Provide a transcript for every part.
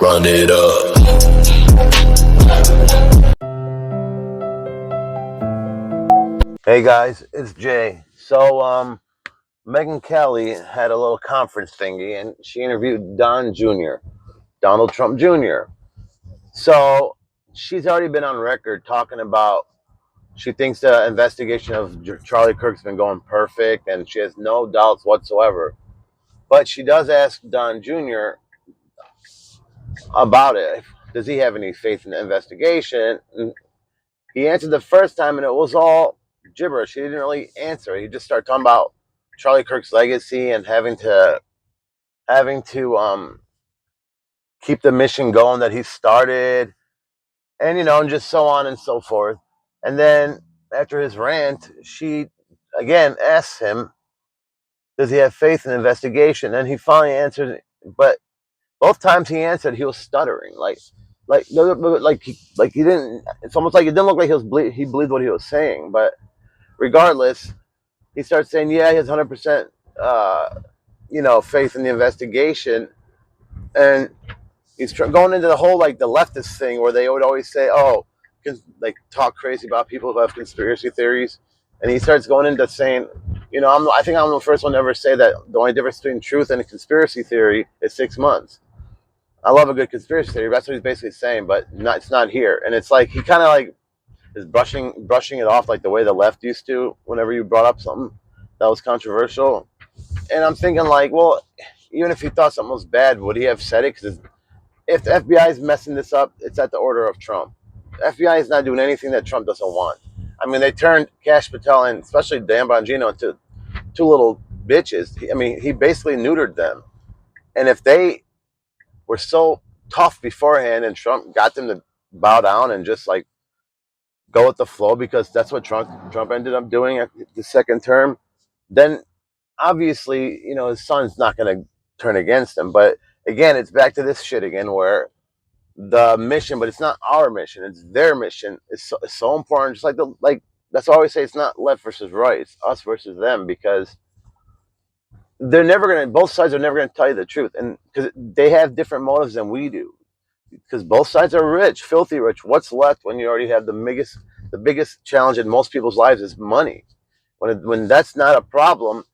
Run it up. Hey guys, it's Jay. So, Megyn Kelly had a little conference thingy and she interviewed DonJunior, Donald Trump Jr. So, she's already been on record talking about she thinks the investigation of Charlie Kirk's been going perfect and she has no doubts whatsoever. But she does ask DonJunior about it. Does he have any faith in the investigation? And he answered the first time and it was all gibberish. He didn't really answer. He just started talking about Charlie Kirk's legacy and having to keep the mission going that he started, and just so on and so forth. And then after his rant, she again asks him, "Does he have faith in the investigation?" And he finally answered, but both times he answered, he was stuttering, like he didn't. It's almost like it didn't look like he believed what he was saying. But regardless, he starts saying, "Yeah, he has 100%, faith in the investigation," and he's going into the whole like the leftist thing where they would always say, "Oh, like talk crazy about people who have conspiracy theories," and he starts going into saying, I think I'm the first one to ever say that the only difference between truth and a conspiracy theory is 6 months. I love a good conspiracy theory. That's what he's basically saying, but it's not here. And it's like he kind of like is brushing it off like the way the left used to whenever you brought up something that was controversial. And I'm thinking like, well, even if he thought something was bad, would he have said it? Because if the FBI is messing this up, it's at the order of Trump. The FBI is not doing anything that Trump doesn't want. I mean, they turned Cash Patel and especially Dan Bongino into two little bitches. I mean, he basically neutered them. And if they were so tough beforehand and Trump got them to bow down and just like go with the flow, because that's what Trump ended up doing at the second term, then obviously, his son's not going to turn against him. But again, it's back to this shit again where the mission, but it's not our mission, it's their mission. It's so important. Just like that's why I always say it's not left versus right, it's us versus them, because both sides are never gonna tell you the truth, and because they have different motives than we do. Because both sides are rich, filthy rich. What's left when you already have the biggest challenge in most people's lives is money. When that's not a problem,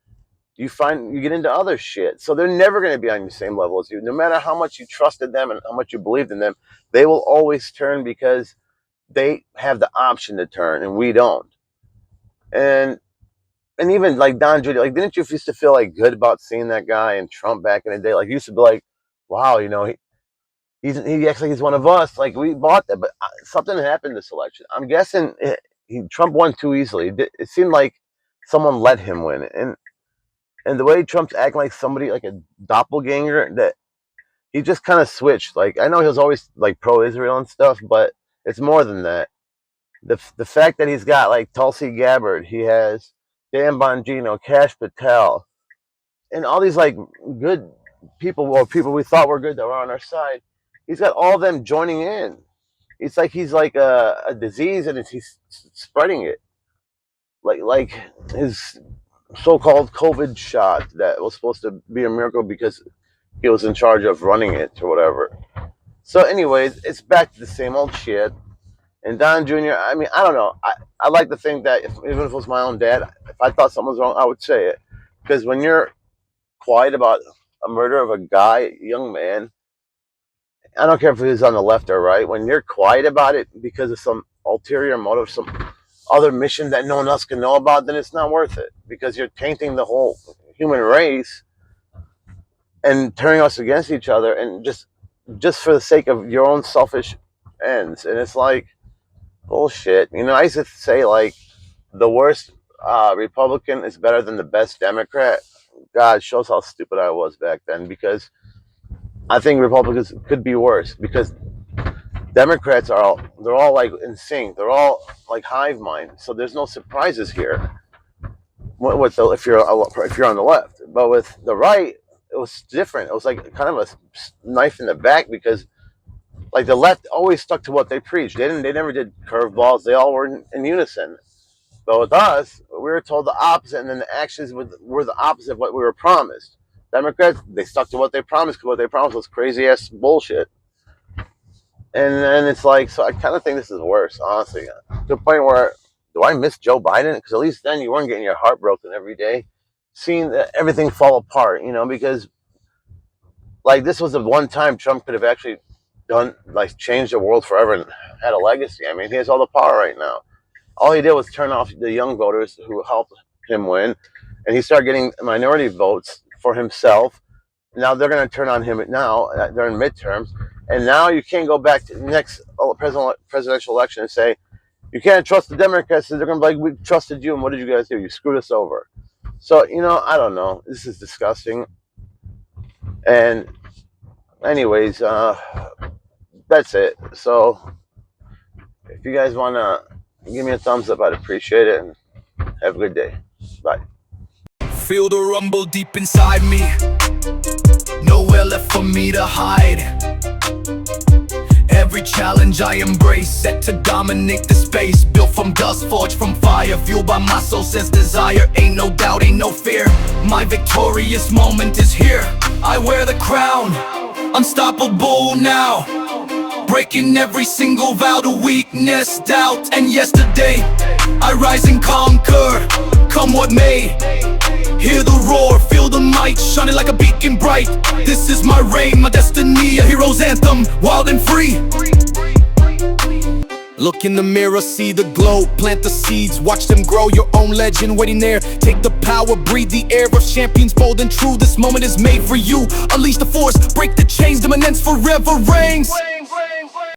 you get into other shit. So they're never going to be on the same level as you. No matter how much you trusted them and how much you believed in them, they will always turn because they have the option to turn and we don't. And even like DonJunior, like didn't you used to feel like good about seeing that guy and Trump back in the day? Like you used to be like, wow, he acts like he's one of us. Like we bought that, but something happened this election. I'm guessing Trump won too easily. It seemed like someone let him win, and the way Trump's acting like somebody like a doppelganger, that he just kind of switched. Like I know he was always like pro-Israel and stuff, but it's more than that. The fact that he's got like Tulsi Gabbard, he has Dan Bongino, Cash Patel, and all these like good people, or people we thought were good that were on our side. He's got all of them joining in. It's like he's like a disease and he's spreading it. Like his so-called COVID shot that was supposed to be a miracle because he was in charge of running it or whatever. So, anyways, it's back to the same old shit. And DonJunior, I mean, I don't know. I like to think that even if it was my own dad, if I thought something was wrong, I would say it. Because when you're quiet about a murder of a guy, a young man, I don't care if he's on the left or right, when you're quiet about it because of some ulterior motive, some other mission that no one else can know about, then it's not worth it, because you're tainting the whole human race and turning us against each other, and just for the sake of your own selfish ends. And it's like bullshit. I used to say like the worst Republican is better than the best Democrat. God, shows how stupid I was back then, because I think Republicans could be worse, because Democrats they're all like in sync. They're all like hive mind. So there's no surprises here. If you're on the left, but with the right, it was different. It was like kind of a knife in the back, because like the left always stuck to what they preached. They never did curveballs. They all were in unison. But with us, we were told the opposite, and then the actions were the opposite of what we were promised. Democrats, they stuck to what they promised, because what they promised was crazy ass bullshit. And it's like, so I kind of think this is worse, honestly, to the point where, do I miss Joe Biden? Because at least then you weren't getting your heart broken every day, seeing everything fall apart, because like this was the one time Trump could have actually done, like, changed the world forever and had a legacy. I mean, he has all the power right now. All he did was turn off the young voters who helped him win, and he started getting minority votes for himself. Now they're going to turn on him now during midterms, and now you can't go back to the next presidential election and say you can't trust the Democrats. They're going to be like, we trusted you, and what did you guys do? You screwed us over. So I don't know. This is disgusting. And anyways, that's it. So if you guys want to give me a thumbs up, I'd appreciate it. And have a good day. Bye. Feel the rumble deep inside me. Nowhere left for me to hide. Every challenge I embrace, set to dominate the space. Built from dust, forged from fire, fueled by my soul sense desire. Ain't no doubt, ain't no fear. My victorious moment is here. I wear the crown, unstoppable now. Breaking every single vow to weakness, doubt, and yesterday. I rise and conquer, come what may. Hear the roar, feel the might, shining like a beacon bright. This is my reign, my destiny, a hero's anthem, wild and free. Look in the mirror, see the glow, plant the seeds, watch them grow. Your own legend waiting there. Take the power, breathe the air of champions bold and true. This moment is made for you. Unleash the force, break the chains, dominance forever reigns.